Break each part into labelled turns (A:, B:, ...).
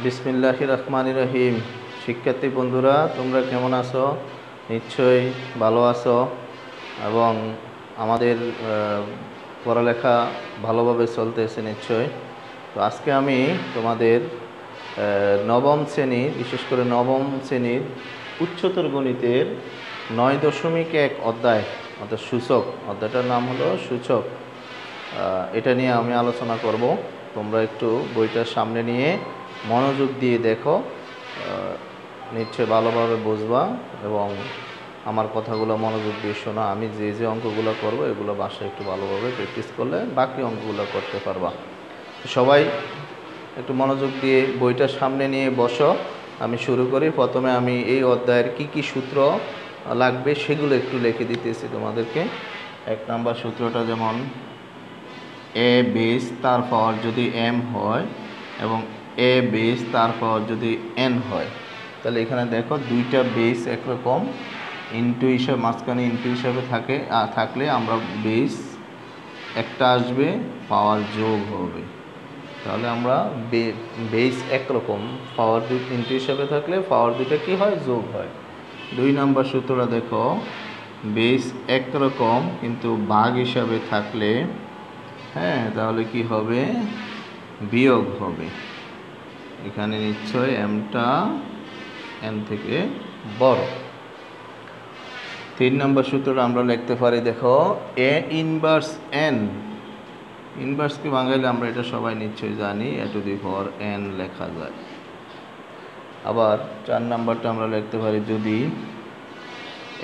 A: বিসমিল্লাহির রহমানির রহিম। শিক্ষার্থী বন্ধুরা, তোমরা কেমন আছো? নিশ্চয়ই ভালো আছো এবং আমাদের পড়ালেখা ভালোভাবে চলতেছে নিশ্চয়। তো আজকে আমি তোমাদের নবম শ্রেণীর, বিশেষ করে নবম শ্রেণীর উচ্চতর গণিতের 9.1 অধ্যায়, অর্থাৎ সূচক, অধ্যায়টার নাম হলো সূচক। এটা নিয়ে আমি আলোচনা করব। তোমরা একটু বইটার সামনে নিয়ে মনোযোগ দিয়ে দেখো, নিশ্চয়ই ভালোভাবে বুঝবা এবং আমার কথাগুলো মনোযোগ দিয়ে শোনো। আমি যে যে অঙ্কগুলো করব এগুলো বাসায় একটু ভালোভাবে প্র্যাকটিস করলে বাকি অঙ্কগুলো করতে পারবা। সবাই একটু মনোযোগ দিয়ে বইটার সামনে নিয়ে বসো। আমি শুরু করি। প্রথমে আমি এই অধ্যায়ের কি কি সূত্র লাগবে সেগুলো একটু লিখে দিতেছি তোমাদেরকে। 1 নাম্বার সূত্রটা যেমন এ বেস তার পাওয়ার যদি এম হয় এবং এ বেস তার পাওয়ার যদি এন হয়, তাহলে এখানে দেখো দুইটা বেস একরকম ইনটু হিসাবে, মাঝখানে ইনটু হিসাবে থাকলে আমরা বেস একটা আসবে, পাওয়ার যোগ হবে। তাহলে আমরা বেস একরকম, পাওয়ার ইনটু হিসাবে থাকলে পাওয়ার দুইটা কি হয়? যোগ হয়। 2 নাম্বার সূত্রটা দেখো, বেস একরকম কিন্তু ভাগ হিসাবে থাকলে তাহলে কি হবে? বিয়োগ হবে। এখানে নিশ্চয় এমটা এন থেকে বড়। 3 নম্বর সূত্রটা আমরা লিখতে পারি, দেখো এ ইনভার্স এন। ইনভার্সকে বাঙালি আমরা এটা সবাই নিশ্চয়ই জানি, এ টু দি পাওয়ার এন লেখা যায়। আবার 4 নম্বরটা আমরা লিখতে পারি, যদি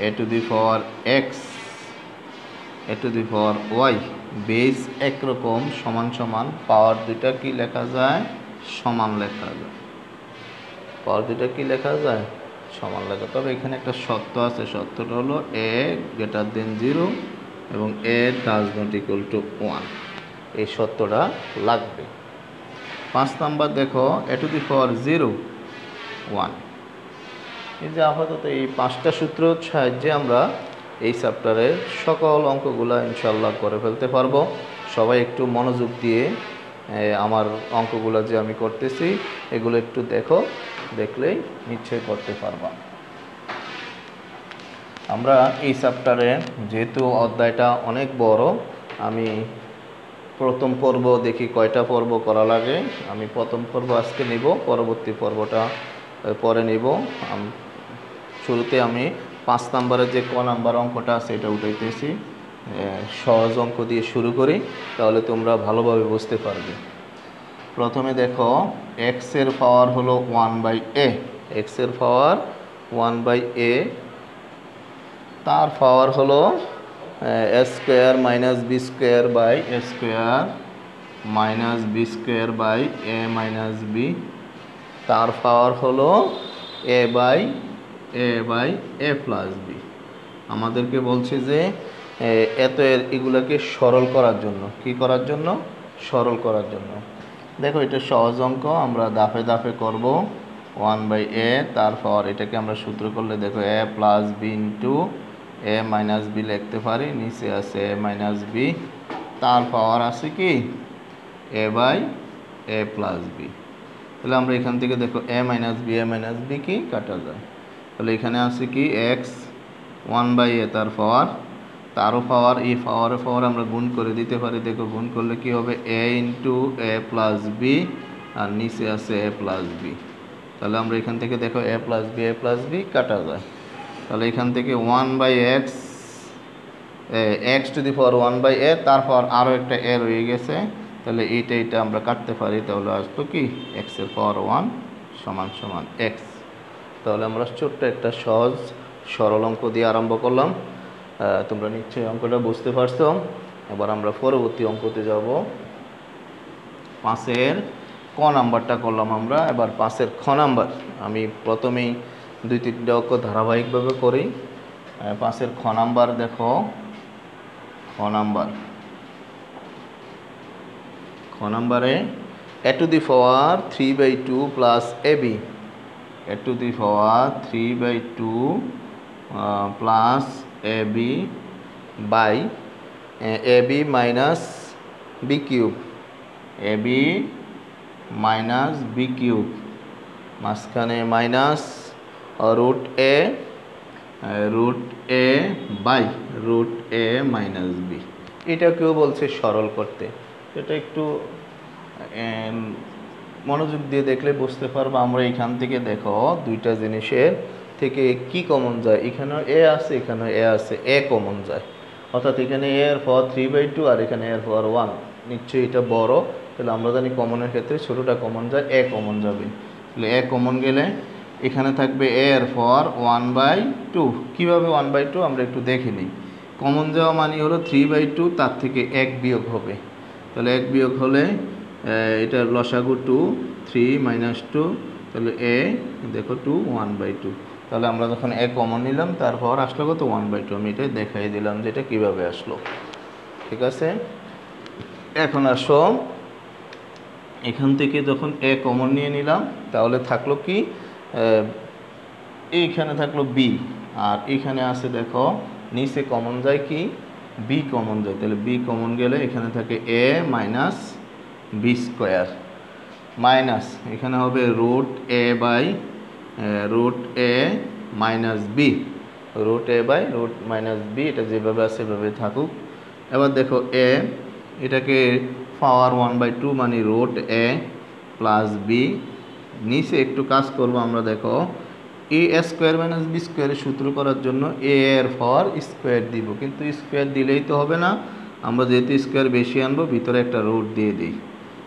A: a to the power x, a to the power y base একরকম সমান সমান, পাওয়ার দুইটা কি লেখা যায়? সমান লেখা যায়। পাওয়ার দুইটা কি লেখা যায়? সমান লেখা। তবে এখানে একটা শর্ত আছে, শর্তটা হলো এ গ্রেটার দেন 0 এবং এ ডাজ নট ইকুয়াল টু 1। এই শর্তটা লাগবে। 5 নাম্বার দেখো, এ টু দি পাওয়ার 0 1। এই যে আপাতত এই 5টা সূত্রের সাহায্যে আমরা এই চ্যাপ্টারের সকল অঙ্কগুলো ইনশাল্লাহ করে ফেলতে পারবো। সবাই একটু মনোযোগ দিয়ে আমার অঙ্কগুলো যে আমি করতেছি এগুলো একটু দেখো, দেখলেই নিশ্চয়ই করতে পারবা। আমরা এই চ্যাপ্টারে, যেহেতু অধ্যায়টা অনেক বড়, আমি প্রথম পর্ব দেখি কয়টা পর্ব করা লাগে। আমি প্রথম পর্ব আজকে নিব, পরবর্তী পর্বটা পরে নিব। শুরুতে আমি 5 নাম্বারের যে ক নাম্বার অঙ্কটা আছে এটা উঠাইতেছি। সহজ অঙ্ক দিয়ে শুরু করি, তাহলে তোমরা ভালোভাবে বুঝতে পারবে। প্রথমে দেখো, এক্স এর পাওয়ার হলো 1/a, এক্স এর পাওয়ার 1/a, তার পাওয়ার হলো a square minus B square by a square minus B square by a minus B, তার পাওয়ার হলো a by a plus B. আমাদেরকে বলছে যে এগুলোকে সরল করার জন্য, কি করার জন্য? সরল করার জন্য। দেখো এটা সহজ অঙ্ক, আমরা দাফে দাফে করব। 1/a তার পাওয়ার, এটাকে আমরা সূত্র করলে দেখো a plus B into a minus B লিখতে পারি। নিচে আছে a মাইনাস বি, তার পাওয়ার আছে কি? a by a plus B. তাহলে আমরা এখান থেকে দেখো a মাইনাস বি কি কাটা যায়। তাহলে এখানে আছে কি? এক্স 1/a তার পাওয়ার, তারও পাওয়ার, এই পাওয়ার আমরা গুণ করে দিতে পারি। দেখো গুণ করলে কি হবে? a into a plus b, আর নিচে আছে a প্লাস বি। তাহলে আমরা এখান থেকে দেখো a প্লাস বি কাটা যায়। তাহলে এখান থেকে 1/x, x two the power 1/a, তারপর আরও একটা a রয়ে গেছে। তাহলে এইটা আমরা কাটতে পারি। তাহলে আসতো কি? এক্স এর পাওয়ার 1 সমান সমান এক্স। তাহলে আমরা ছোট্ট একটা সহজ সরল অঙ্ক দিয়ে আরম্ভ করলাম। তোমরা নিশ্চয়ই অঙ্কটা বুঝতে পারছো। এবার আমরা পরবর্তী অঙ্কতে যাব। 5-এর ক নাম্বারটা করলাম আমরা, এবার 5-এর খ নাম্বার। আমি প্রথমেই 2-3টা অঙ্ক ধারাবাহিকভাবে করি। 5-এর খ নাম্বার দেখো, খ নাম্বারে a to the power 3/2 plus ab, a to the power 3/2 plus ab by ab minus b cube, ab minus b cube মাঝখানে minus root A by root A minus B. এটা কেউ বলছে সরল করতে, এটা একটু মনোযোগ দিয়ে দেখলে বুঝতে পারবো। আমরা এখান থেকে দেখো দুইটা জিনিসের থেকে কি কমন যায়, এখানে এ আছে এখানে এ আছে, এ কমন যায়, অর্থাৎ এখানে এ এর পাওয়ার 3/2 আর এখানে এর পাওয়ার 1, নিশ্চয়ই এটা বড়, তাহলে আমরা জানি কমনের ক্ষেত্রে ছোটোটা কমন যায়, এ কমন যাবে। তাহলে এ কমন গেলে এখানে থাকবে এ এর পাওয়ার 1/2। কীভাবে 1/2 আমরা একটু দেখে নিই। কমন যাওয়া মানে হলো 3/2, তার থেকে 1 বিয়োগ হবে। তাহলে 1 বিয়োগ হলে এটার লসাগু 2, 3 - 2, তাহলে এ দেখো 2, 1/2। তাহলে আমরা যখন এ কমন নিলাম তারপর আসলো কত 1/2। আমি এটা দেখাই দিলাম যে এটা কীভাবে আসলো। ঠিক আছে, এখন আসো এখান থেকে যখন এ কমন নিয়ে নিলাম তাহলে থাকলো কি, এইখানে থাকলো বি, আর এখানে আছে দেখো নিচে কমন যায় কি, বি কমন যায়। তাহলে বি কমন গেলে এখানে থাকে A minus B square, minus এখানে হবে root A by root A minus B, root A by root minus B, এটা যেভাবে আছে সেভাবে থাকুক। এবার দেখো এ, এটাকে পাওয়ার 1/2 মানে রুট এ প্লাস বি, নিচে একটু কাজ করবো আমরা। দেখো এ স্কোয়ার মাইনাস বি স্কোয়ারের সূত্র করার জন্য এ এর পাওয়ার স্কোয়ার দিব, কিন্তু স্কোয়ার দিলেই তো হবে না, আমরা যেহেতু স্কোয়ার বেশি আনবো ভিতরে একটা রুট দিয়ে দিই।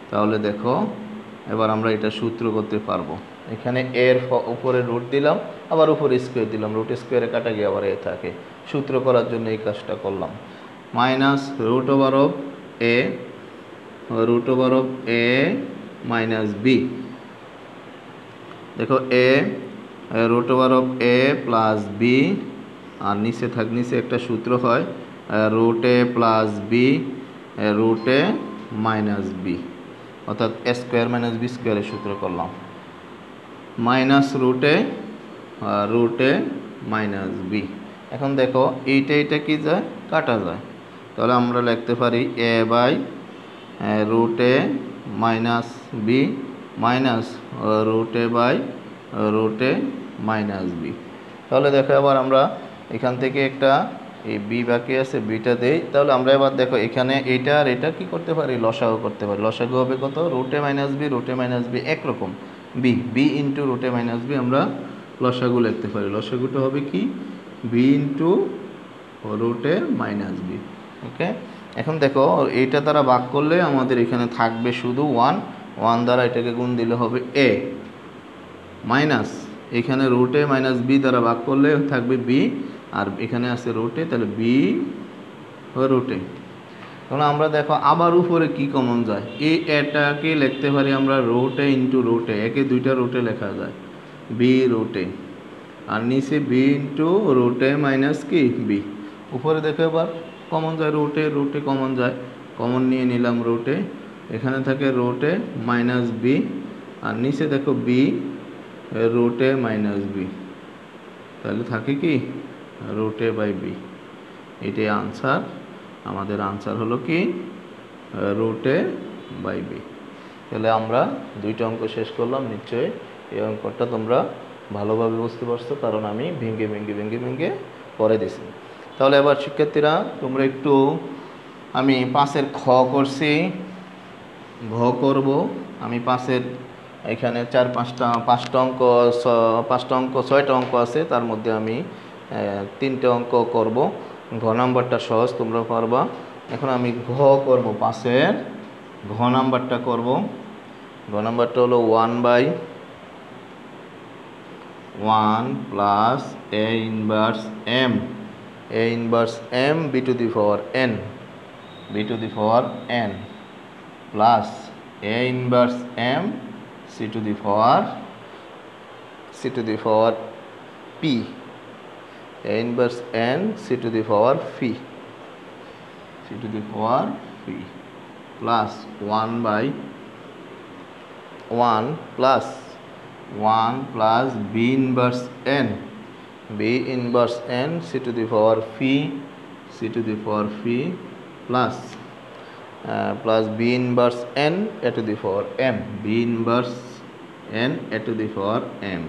A: তাহলে দেখো এবার আমরা এটা সূত্র করতে পারবো। এখানে এর উপরে রুট দিলাম, আবার উপরে স্কোয়ার দিলাম, রুট স্কোয়ারে কাটা গিয়ে আবার এ থাকে, সূত্র করার জন্য এই কাজটা করলাম। Minus root over of a minus b, দেখো a root over of a plus b, আর নিচে নিচে একটা সূত্র হয় root a plus b root A minus b, অর্থাৎ এ স্কোয়ার মাইনাস বি স্কোয়ারের সূত্র করলাম। মাইনাস রুট এ মাইনাস বি। এখন দেখো এইটা কি যায়, কাটা যায়, তাহলে আমরা লিখতে পারি a by root A minus b minus root A by root A minus b. তাহলে দেখো এবার আমরা এখান থেকে একটা এই বি বাকি আছে, বিটা দেই। তাহলে আমরা এবার দেখো এখানে এইটা আর এটা কি করতে পারি, লসাগু করতে পারি। লসাগু হবে কত, রুট এ মাইনাস বি একরকম, বি ইন্টু রুট এ মাইনাস বি আমরা লসাগু লিখতে পারি। লসাগুটা হবে কি, বি ইন্টু রুট এ মাইনাস বি। ওকে, এখন দেখো এইটা দ্বারা ভাগ করলে আমাদের এখানে থাকবে শুধু 1 দ্বারা এটাকে গুণ দিলে হবে এ, মাইনাস এখানে রুট এ মাইনাস বি দ্বারা ভাগ করলে থাকবে বি, আর এখানে আছে রুট এ, তাহলে বি রুট এ। কারণ আমরা দেখো আবার উপরে কি কমন যায়, এটাকে লিখতে পারি আমরা রুট এ ইন্টু রুট এ, একে দুইটা রুটে লেখা যায়, বি রুট এ, আর নিচে বি ইন্টু রুট এ মাইনাস কি বি। উপরে দেখো এবার কমন যায় রুট এ কমন যায়, কমন নিয়ে নিলাম রুট এ, এখানে থাকে রুট এ মাইনাস বি, আর নিচে দেখো বি রুট এ মাইনাস বি, তাহলে থাকে কি রুট এ বাই বি। এটাই আনসার, আমাদের আনসার হলো কি রুট এ বাই বি। তাহলে আমরা দুইটা অঙ্ক শেষ করলাম। নিশ্চয়ই এই অঙ্কটা তোমরা ভালোভাবে বুঝতে পারছো, কারণ আমি ভেঙে করে দিছি। তাহলে এবার শিক্ষার্থীরা তোমরা একটু, আমি 5-এর খ করছি, ঘ করব। আমি 5-এর এখানে 5টা অঙ্ক 6টা অঙ্ক আছে, তার মধ্যে আমি 3টে অঙ্ক করব। ঘ নাম্বারটা সহজ, তোমরা পারবা। এখন আমি ঘ করব, 5-এর ঘ নাম্বারটা করব। ঘ নাম্বারটা হলো 1/1 plus A inverse M B to the power n plus A inverse M C to the power p, a inverse n c to the power phi plus 1/1 plus 1 plus b inverse n c to the power phi plus b inverse n a to the power m, b inverse n a to the power m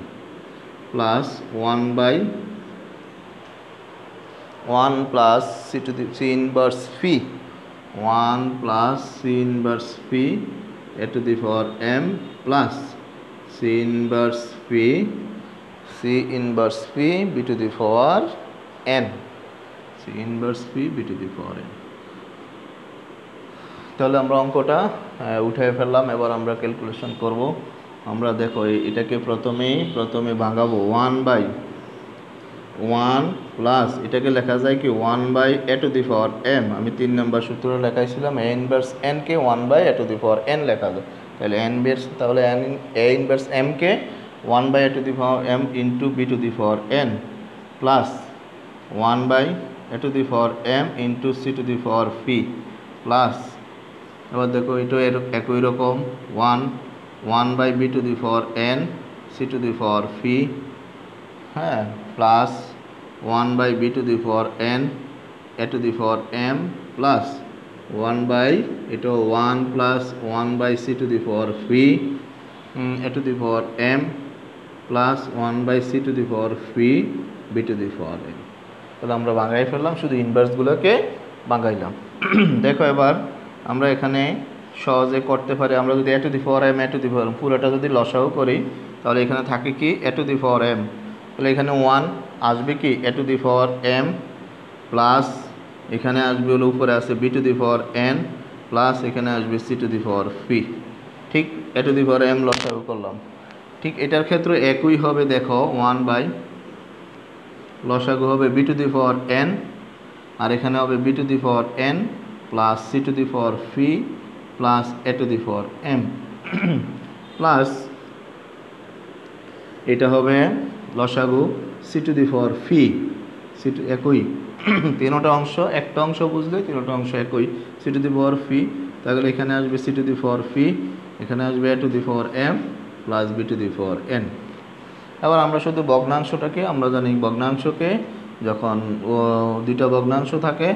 A: plus 1 by 1 plus c inverse phi 1 plus c inverse phi a to the power m plus c inverse phi b to the power n c inverse phi b to the power n। তাহলে আমরা অঙ্কটা উঠিয়ে ফেললাম। এবার আমরা calculation করব। আমরা দেখো এটাকে প্রথমে ভাঙাবো 1 বাই 1 প্লাস এটাকে লেখা যায় কি 1 by a to the power m। আমি 3 নম্বর সূত্রে লেখাইছিলাম a ইনভার্স n কে 1 by a to the power n লেখা যায়। তাহলে a ইনভার্স m কে 1 by a to the power m into b to the power n plus 1 by a to the power m into c to the power phi plus এবার দেখো এটা একই রকম 1 by b to the power n c to the power phi হ্যাঁ plus 1 by b to the power n a to the power m plus 1 by এটা 1 plus 1 by c to the power phi a to the power m plus 1 by c to the power phi b to the power n। তাহলে আমরা ভাঙাই ফেললাম, শুধু ইনভার্সগুলোকে ভাঙাইলাম। দেখো এবার আমরা এখানে সহজে করতে পারি। আমরা যদি a to the power m a to the power পুরোটা যদি লসাগু করি তাহলে এখানে থাকে কি a to the power m, তাহলে এখানে 1 আসবে কি a to the power m plus এখানে আসবে হলো উপরে আছে b to the power n plus এখানে আসবে c to the power phi। ঠিক a to the power m লসাগু করলাম। ঠিক এটার ক্ষেত্রে একই হবে। দেখো 1 বাই লসাগু হবে b to the power n আর এখানে হবে b to the power n plus c to the power phi plus a to the power m plus এটা হবে লসাগু c to the power phi একই তিনটা অংশ, একটা অংশ বুঝলে তিনটা অংশ একই c to the power phi। তাহলে এখানে আসবে c to the power phi, এখানে আসবে a to the power m plus b to the power n। এবার আমরা শুধু ভগ্নাংশটাকে আমরা জানি ভগ্নাংশকে যখন দুইটা ভগ্নাংশ থাকে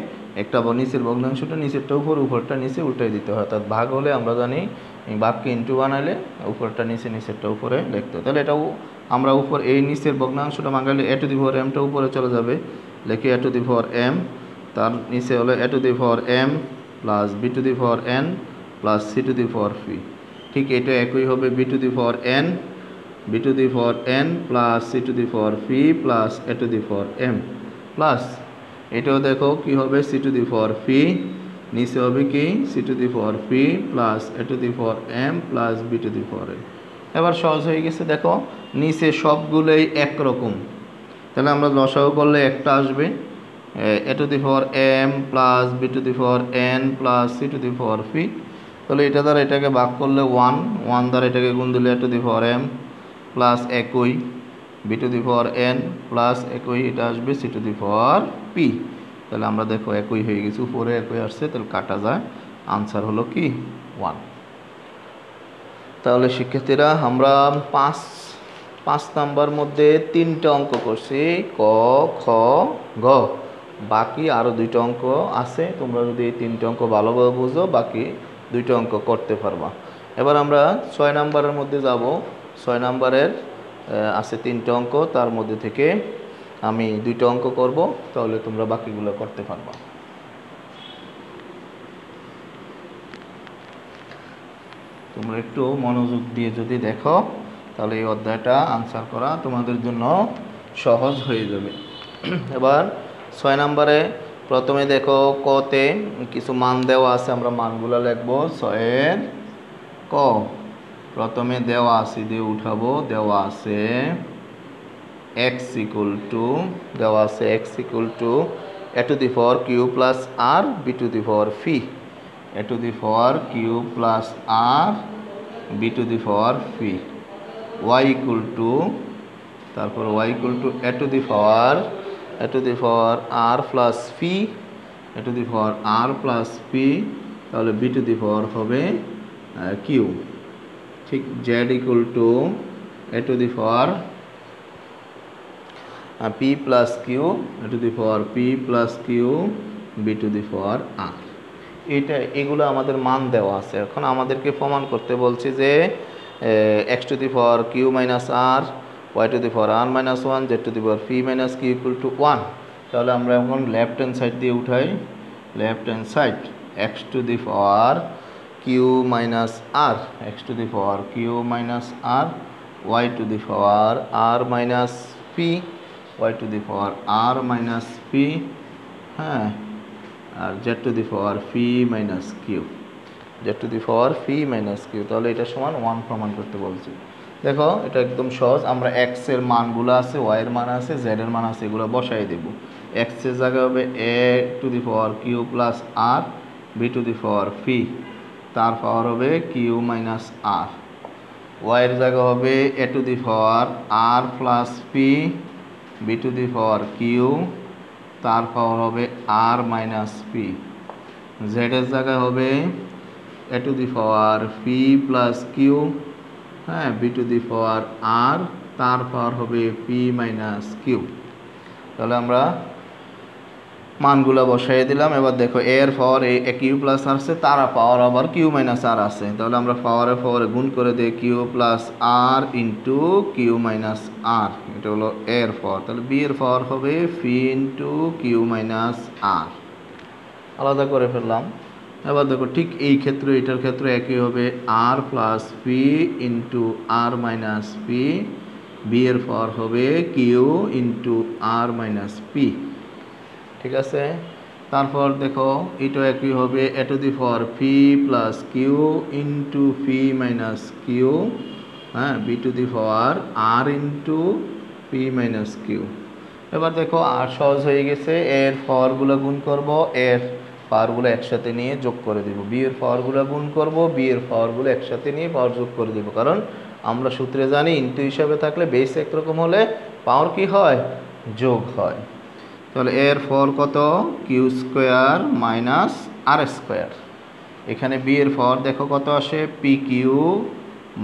A: একটা নিচের ভগ্নাংশটা নিচেরটা উপরটা নিচে উল্টাই দিতে হয়। অর্থাৎ ভাগ হলে আমরা জানি ভাগকে ইন্টু বানাইলে উপরটা নিচে নিচেরটা উপরে লিখতে হয়। তাহলে এটাও আমরা উপর এই নিচের ভগ্নাংশটা ভাঙাইলে a to the power m টা উপরে চলে যাবে, লিখি a to the power m, তার নিচে হলো a to the power m plus b to the power n plus c to the power phi। ঠিক এটা একই হবে b to the power n plus c to the power phi plus a to the power m plus এটাও দেখো কি হবে c to the power phi, নিচে হবে কি c to the power phi plus a to the power m plus b to the power n। এবার সহজ হয়ে গেছে। দেখো নিচে সবগুলোই একরকম, তাহলে আমরা লসাগু করলে একটা আসবে a to the power m plus b to the power n plus c to the power phi। তাহলে এটা দ্বারা এটাকে ভাগ করলে 1 দ্বারা এটাকে গুণ দিলে a to the power m plus একই b to the power n plus একই এটা আসবে c to the power phi। তাহলে আমরা দেখো একই হয়ে গেছে, উপরে একই আসছে, তাহলে কাটা যায়, আনসার হলো কি 1। তাহলে শিক্ষার্থীরা আমরা 5 নাম্বার মধ্যে 3টা অঙ্ক করছি, ক খ গ, বাকি আরও 2টা অঙ্ক আছে। তোমরা যদি এই 3টে অঙ্ক ভালোভাবে বুঝো বাকি 2টা অঙ্ক করতে পারবা। এবার আমরা 6 নাম্বারের মধ্যে যাব। 6 নাম্বারের আছে 3টে অঙ্ক, তার মধ্যে থেকে আমি 2টা অঙ্ক করব, তাহলে তোমরা বাকিগুলো করতে পারবা। তোমরা একটু মনোযোগ দিয়ে যদি দেখো তাহলে এই অধ্যায়টা আনসার করা তোমাদের জন্য সহজ হয়ে যাবে। এবার 6 নম্বরে প্রথমে দেখো কতে কিছু মান দেওয়া আছে, আমরা মানগুলো লিখবো। 6 ক প্রথমে দেওয়া আছে দিয়ে উঠাবো, দেওয়া আছে x equal to a to the power q plus r b to the power phi, a to the power q plus r b to the power phi, y equal to তারপর y equal to a to the power r plus phi, a to the power r plus phi, তাহলে b to the power হবে q। ঠিক z equal to a to the power p plus q, a to the power p plus q, b to the power r। এগুলো আমাদের মান দেওয়া আছে। এখন আমাদেরকে প্রমাণ করতে বলছি যে x to the power q minus r, y to the power r minus 1, z to the power p minus q equal to 1. তাহলে আমরা এখন লেফট হ্যান্ড সাইড দিয়ে উঠাই। Left hand side x to the power q minus r, x to the power q minus r, y to the power r minus p, y to the power r minus p, হ্যাঁ, আর z to the power p minus q, z to the power p minus q। তাহলে এটা সমান 1 প্রমাণ করতে বলছি। দেখো এটা একদম সহজ। আমরা x এর মানগুলো আছে, y এর মান আছে, z এর মান আছে, এগুলো বসাই দেব। x এর জায়গায় হবে a to the power q plus r, b to the power p, তার পাওয়ার হবে q minus r। y এর জায়গা হবে a to the power r plus p, b to the power q, তার পাওয়ার হবে r minus p। z এর জায়গায় হবে a to the power p plus q, হ্যাঁ, b to the power r, তার পাওয়ার হবে p minus q। তাহলে আমরা মানগুলো বসাই দিলাম। এবার দেখো a এর পাওয়ার a q প্লাস r আছে, তার পাওয়ার আবার q মাইনাস r আছে। তাহলে আমরা পাওয়ারে গুণ করে দিই q plus r into q minus r, এটা হলো a এর পাওয়ার। তাহলে b এর পাওয়ার হবে p into q minus r, আলাদা করে ফেললাম। এবার দেখো ঠিক এই ক্ষেত্রে এটার ক্ষেত্রে একই হবে r plus p into r minus p, b এর পাওয়ার হবে q into r minus p, ঠিক আছে। তারপর দেখো এটা একই হবে a to the power p plus q into p minus q, হ্যাঁ, b to the power r into p minus q। এবার দেখো আর সহজ হয়ে গেছে। এর পাওয়ারগুলো গুণ করব, এর পাওয়ারগুলো একসাথে নিয়ে যোগ করে দেব, বি এর পাওয়ারগুলো গুণ করব, বি এর পাওয়ারগুলো একসাথে নিয়ে পাওয়ার যোগ করে দেব। কারণ আমরা সূত্রে জানি ইনটু হিসাবে থাকলে বেস একরকম হলে পাওয়ার কি হয়, যোগ হয়। তাহলে এর পাওয়ার কত, কিউ স্কোয়ার মাইনাস আর স্কোয়ার। এখানে বি এর পাওয়ার দেখো কত আসে, P Q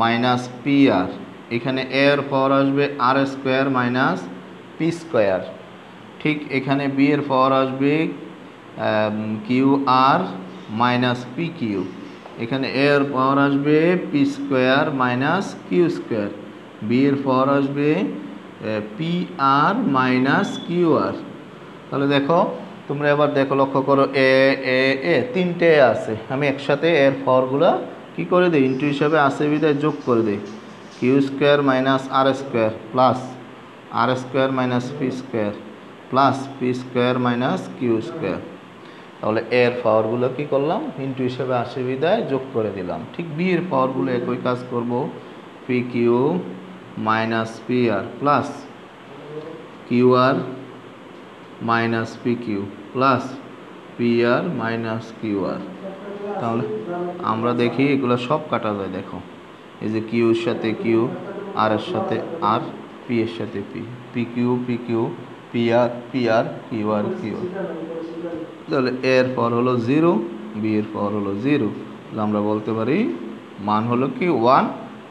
A: minus P R. এখানে এর পাওয়ার আসবে R square minus P square. ঠিক এখানে বি এর পাওয়ার আসবে কিউ আর মাইনাস পি কিউ। এখানে এর পাওয়ার আসবে P square minus Q square. B এর পাওয়ার আসবে পি আর মাইনাস কিউ আর। তাহলে দেখো তোমরা এবার দেখো, লক্ষ্য করো এ এ এ তিনটে আছে, আমি একসাথে এর পাওয়ারগুলো কী করে দিই, ইন্টু হিসাবে আসে বিদায় যোগ করে দিই। কিউ স্কোয়ার মাইনাস আর square plus r square minus P square plus p square minus Q square. তাহলে এর পাওয়ারগুলো কী করলাম, ইন্টু হিসাবে আসে বিদায় যোগ করে দিলাম। ঠিক বি এর পাওয়ারগুলো একই কাজ করব, p Q minus P r plus q আর minus P q plus p আর মাইনাস কিউ আর। তাহলে আমরা দেখি এগুলো সব কাটা যায়। দেখো এই যে কিউর সাথে কিউ, আর এর সাথে আর, পি এর সাথে P, P Q P R Q R Q. তাহলে এর পাওয়ার হলো 0, বি এর পাওয়ার হলো 0। তাহলে আমরা বলতে পারি মান হলো কি 1,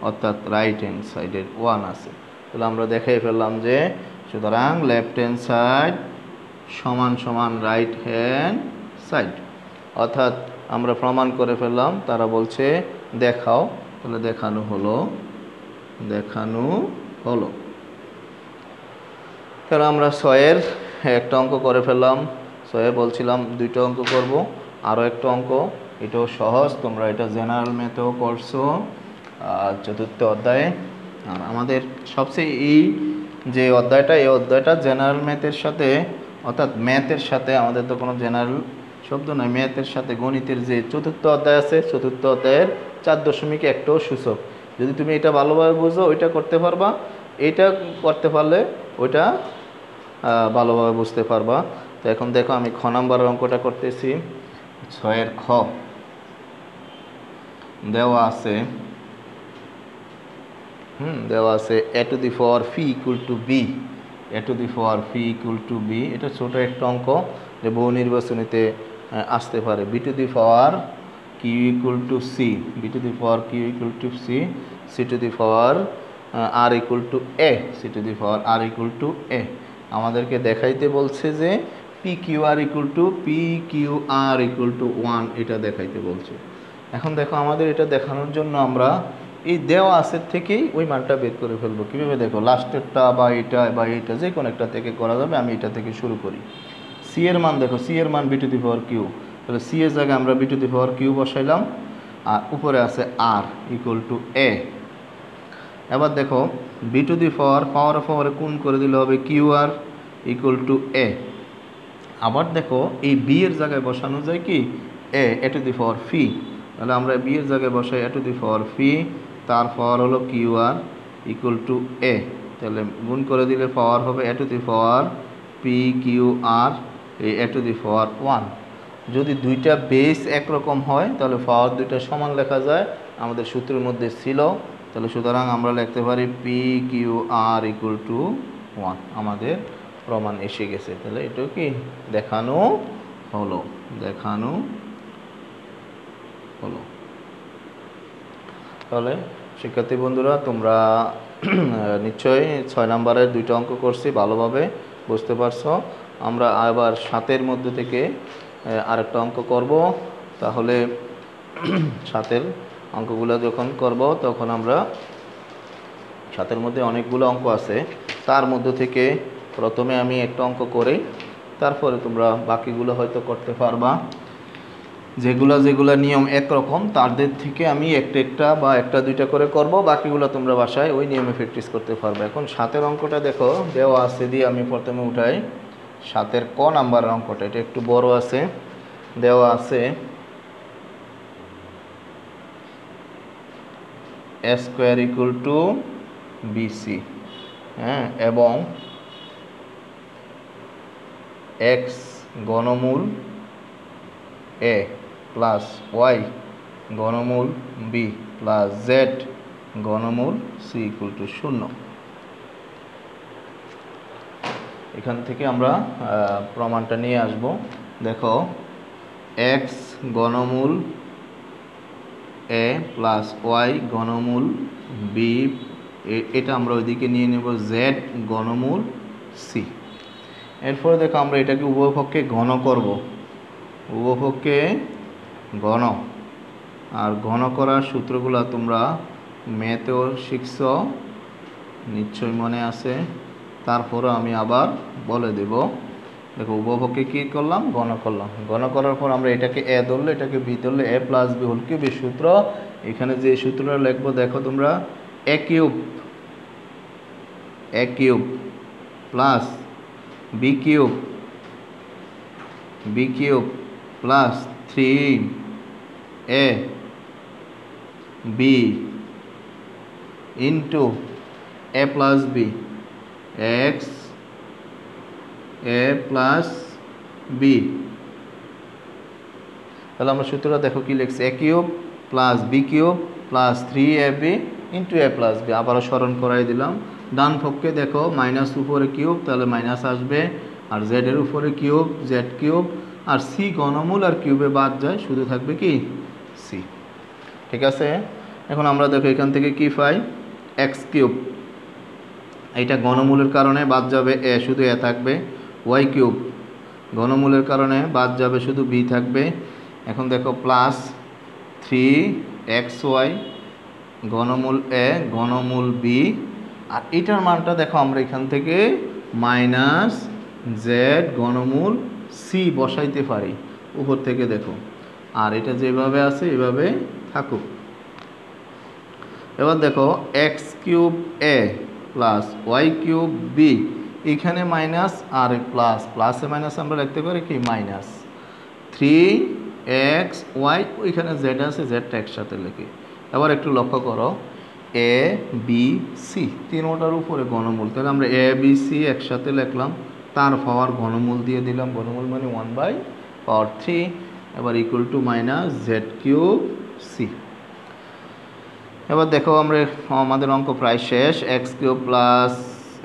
A: অর্থাৎ রাইট হ্যান্ড সাইডের 1 আছে। তাহলে আমরা দেখাই ফেললাম যে সুতরাং লেফট হ্যান্ড সাইড সমান সমান রাইট হ্যান্ড সাইড, অর্থাৎ আমরা প্রমাণ করে ফেললাম। তারা বলছে দেখাও, তাহলে দেখানো হলো। তাহলে আমরা 6-এর একটা অঙ্ক করে ফেললাম। 6-এ বলছিলাম 2টা অঙ্ক করব, আরও একটা অঙ্ক, এটাও সহজ, তোমরা এটা জেনারেল ম্যাথেও করছো 4র্থ অধ্যায়ে। আর আমাদের সবচেয়ে এই যে অধ্যায়টা, এই অধ্যায়টা জেনারেল ম্যাথের সাথে, অর্থাৎ ম্যাথের সাথে, আমাদের তো কোনো জেনারেল শব্দ নয়, ম্যাথের সাথে গণিতের যে 4র্থ অধ্যায় আছে, 4র্থ অধ্যায়ের 4.1 সূচক। যদি তুমি এটা ভালোভাবে বুঝো ওইটা করতে পারবা, এইটা করতে পারলে ওইটা ভালোভাবে বুঝতে পারবা। তো এখন দেখো আমি খ নাম্বারের অঙ্কটা করতেছি। 6-এর খ দেওয়া আছে, a to the power phi equal to b, a to the power phi equal to b। এটা ছোট একটা অঙ্ক যে বহু নির্বাচনীতে আসতে পারে। b to the power q equal to c, b to the power q equal to c, c to the power r equal to a, c to the power r equal to a। আমাদেরকে দেখাইতে বলছে যে pqr equal to 1 এটা দেখাইতে বলছে। এখন দেখো আমাদের এটা দেখানোর জন্য আমরা এই দেওয়া আছে থেকেই ওই মানটা বের করে ফেলবো। কীভাবে দেখো, লাস্টেরটা বা এটা যে কোনো একটা থেকে করা যাবে। আমি এটা থেকে শুরু করি। সি এর মান দেখো, সি এর মান b to the power q, তাহলে সি এর জায়গায় আমরা b to the power q বসাইলাম, আর উপরে আছে আর ইকুয়াল টু এ। এবার দেখো বি টু দি পাওয়ারে কোন করে দিলে হবে কিউ আর ইকুয়াল টু এ। আবার দেখো এই বি এর জায়গায় বসানো যায় কি এ টু দি পাওয়ার ফি, তাহলে আমরা বি এর জায়গায় বসাই এ টু দি পাওয়ার ফি, তার পাওয়ার হলো q R equal to a, তাহলে গুণ করে দিলে পাওয়ার হবে a to the power p Q r a to the power 1। যদি দুইটা বেস একরকম হয় তাহলে পাওয়ার দুইটা সমান লেখা যায়, আমাদের সূত্রের মধ্যে ছিল। তাহলে সুতরাং আমরা লিখতে পারি P Q R equal to 1। আমাদের প্রমাণ এসে গেছে। তাহলে এটা কি দেখানো হলো। তাহলে শিক্ষার্থী বন্ধুরা, তোমরা নিশ্চয়ই 6 নম্বরের দুইটা অঙ্ক করছি, ভালোভাবে বুঝতে পারছো। আমরা আবার 7-এর মধ্যে থেকে আরেকটা অঙ্ক করব। তাহলে 7-এর অঙ্কগুলো যখন করব তখন আমরা 7-এর মধ্যে অনেকগুলো অঙ্ক আছে, তার মধ্যে থেকে প্রথমে আমি একটা অঙ্ক করি, তারপরে তোমরা বাকিগুলো হয়তো করতে পারবা। যেগুলা নিয়ম একরকম তাদের থেকে আমি একটা বা একটা দুইটা করে করব, বাকিগুলো তোমরা বাসায় ওই নিয়মে প্র্যাকটিস করতে পারবে। এখন 7-এর অঙ্কটা দেখো, দেওয়া আছে দিয়ে আমি প্রথমে উঠাই। 7-এর ক নাম্বারের অঙ্কটা, এটা একটু বড় আছে। দেওয়া আছে a square equal to b c, হ্যাঁ, এবং এক্স ঘনমূল এ প্লাস ওয়াই ঘনমূল বি প্লাস জেড ঘনমূল সি ইকুয়াল টু 0। এখান থেকে আমরা প্রমাণটা নিয়ে আসব। দেখো এক্স ঘনমূল এ প্লাস ওয়াই ঘনমূল বি, এটা আমরা ওইদিকে নিয়ে নেব জেড ঘনমূল সি। এরপরে দেখো আমরা এটাকে উভয়পক্ষে ঘন করব, উভয়পক্ষে ঘন। আর ঘন করার সূত্রগুলো তোমরা ম্যাথেও শিখছ, নিশ্চয় মনে আছে। তারপরে আমি আবার বলে দেব। দেখো উভয়পক্ষে কী করলাম, ঘন করলাম। ঘন করার পর আমরা এটাকে এ ধরলে, এটাকে বি ধরলে এ প্লাস বি হোল কিউবের সূত্র। এখানে যে সূত্রটা লিখবো দেখো তোমরা, a cube plus b cube plus 3a b into a plus b x a plus B. তাহলে আমরা সূত্রটা দেখো কি লিখছি, a cube plus b cube plus 3ab into a plus b. আবারও স্মরণ করাই দিলাম। ডান পক্ষে দেখো মাইনাস উপরে কিউব, তাহলে মাইনাস আসবে, আর জেড এর উপরে কিউব জেড কিউব, আর সি ঘনমূল আর কিউবে বাদ যায়, শুধু থাকবে কি সি। ঠিক আছে। এখন আমরা দেখো এখান থেকে কি পাই, এক্স কিউব, এইটা ঘনমূলের কারণে বাদ যাবে এ, শুধু এ থাকবে। ওয়াই কিউব ঘনমূলের কারণে বাদ যাবে, শুধু বি থাকবে। এখন দেখো প্লাস 3xy ঘনমূল এ ঘনমূল বি, আর এটার মানটা দেখো আমরা এখান থেকে মাইনাস জেড ঘনমূল সি বসাইতে পারি উপর থেকে দেখো। আর এটা যেভাবে আছে এভাবে থাকুক। এবার দেখো x cube A plus Y cube B, এখানে মাইনাস আর প্লাস, প্লাসে মাইনাস আমরা লিখতে পারি কি মাইনাস 3xy, ওইখানে জেড আছে, জেডটা একসাথে লিখি। এবার একটু লক্ষ্য করো, এ বি সি তিনোটার উপরে ঘনমূল, তাহলে আমরা এ বি সি একসাথে লিখলাম, তার পাওয়ার ঘনমূল দিয়ে দিলাম, ঘনমূল মানে 1/3। এবার equal to minus Z cube c. এবার দেখো আমরা আমাদের অঙ্ক প্রায় শেষ। X cube plus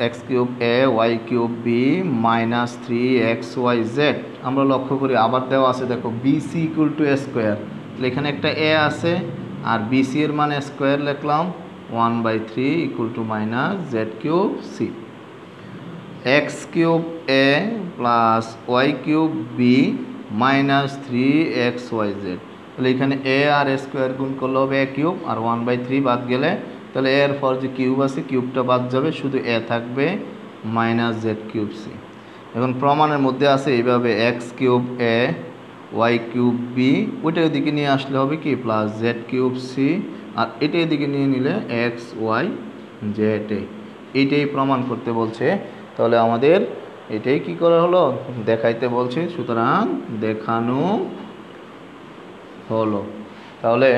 A: x cube a y cube B minus 3xyz। আমরা লক্ষ্য করি আবার দেওয়া আছে দেখো b c equal to a square, এখানে একটা এ আছে, আর বিসি এর মান স্কোয়ার লিখলাম 1/3 equal to minus Z cube C. X cube A plus Y cube B minus 3xyz, তাহলে এখানে এ আর এ স্কোয়ার গুণ করলে হবে এ কিউব, আর 1/3 বাদ গেলে তাহলে এর পর যে কিউব আছে কিউবটা বাদ যাবে, শুধু এ থাকবে মাইনাস জেড কিউব সি। এখন প্রমাণের মধ্যে আছে এইভাবে x cube a y cube B, ওইটা এদিকে নিয়ে আসলে হবে কি প্লাস জেড কিউব সি, আর এটা এদিকে নিয়ে নিলে এক্স ওয়াই জেড এ, এইটাই প্রমাণ করতে বলছে। তাহলে আমাদের এটাই কি করা হলো, দেখাইতে বলছে, সুতরাং দেখানো হলো। তাহলে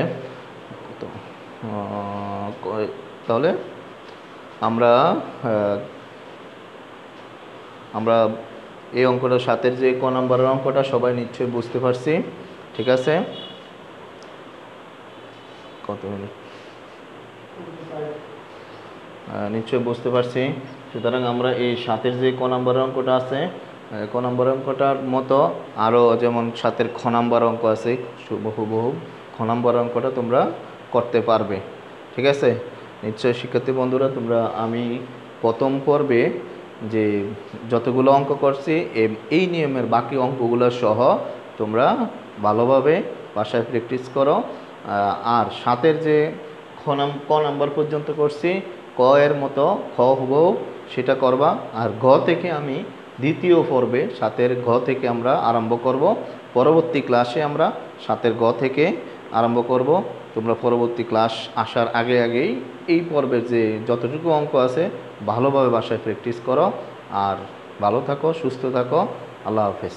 A: তাহলে আমরা আমরা এই অঙ্কটা সাতের যে ক নাম্বারের অঙ্কটা সবাই নিশ্চয়ই বুঝতে পারছি, ঠিক আছে? কত মিনিট? নিশ্চয়ই বুঝতে পারছি। সুতরাং আমরা এই সাতের যে ক নাম্বারের অঙ্কটা আছে, ক নাম্বার অঙ্কটার মতো আরও যেমন সাতের খ নাম্বার অঙ্ক আছে, হুবহু খ নাম্বার অঙ্কটা তোমরা করতে পারবে, ঠিক আছে? নিশ্চয়ই শিক্ষার্থী বন্ধুরা, তোমরা আমি প্রথম পর্বে যে যতগুলো অঙ্ক করছি এই নিয়মের বাকি অঙ্কগুলো সহ তোমরা ভালোভাবে বাসায় প্র্যাকটিস করো। আর সাতের যে ক নাম্বার পর্যন্ত করছি, ক এর মতো খ হুবহু সেটা করবা। আর ঘ থেকে আমি দ্বিতীয় পর্বে সাতের ঘ থেকে আমরা আরম্ভ করব। পরবর্তী ক্লাসে আমরা সাতের ঘ থেকে আরম্ভ করব। তোমরা পরবর্তী ক্লাস আসার আগেই এই পর্বের যে যতটুকু অঙ্ক আছে ভালোভাবে বাসায় প্র্যাকটিস করো। আর ভালো থাকো, সুস্থ থাকো, আল্লাহ হাফেজ।